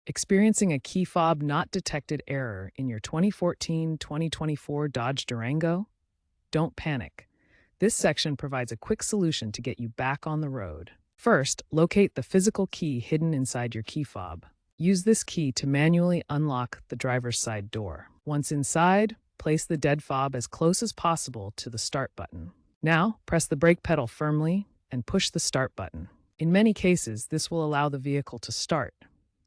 Experiencing a key fob not detected error in your 2014-2024 Dodge Durango? Don't panic. This section provides a quick solution to get you back on the road. First, locate the physical key hidden inside your key fob. Use this key to manually unlock the driver's side door. Once inside, place the dead fob as close as possible to the start button. Now, press the brake pedal firmly and push the start button. In many cases, this will allow the vehicle to start.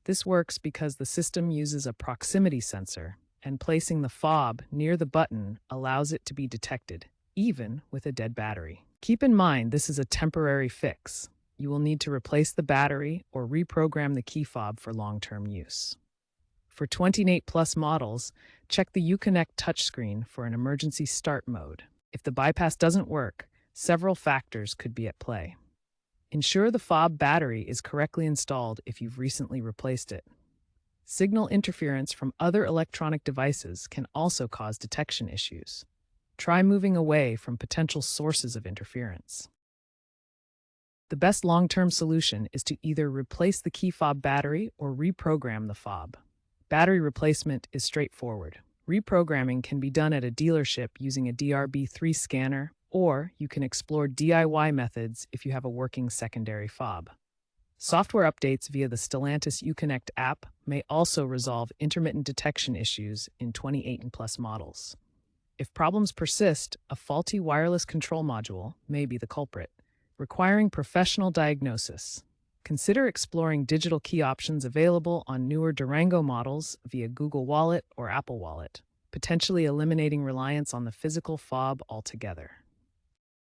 This works because the system uses a proximity sensor, and placing the fob near the button allows it to be detected, even with a dead battery. Keep in mind this is a temporary fix. You will need to replace the battery or reprogram the key fob for long-term use. For 28 plus models, check the Uconnect touchscreen for an emergency start mode. If the bypass doesn't work, several factors could be at play. Ensure the fob battery is correctly installed if you've recently replaced it. Signal interference from other electronic devices can also cause detection issues. Try moving away from potential sources of interference. The best long-term solution is to either replace the key fob battery or reprogram the fob. Battery replacement is straightforward. Reprogramming can be done at a dealership using a DRB3 scanner, or you can explore DIY methods if you have a working secondary fob. Software updates via the Stellantis Uconnect app may also resolve intermittent detection issues in 28 and plus models. If problems persist, a faulty wireless control module may be the culprit, requiring professional diagnosis. Consider exploring digital key options available on newer Durango models via Google Wallet or Apple Wallet, potentially eliminating reliance on the physical fob altogether.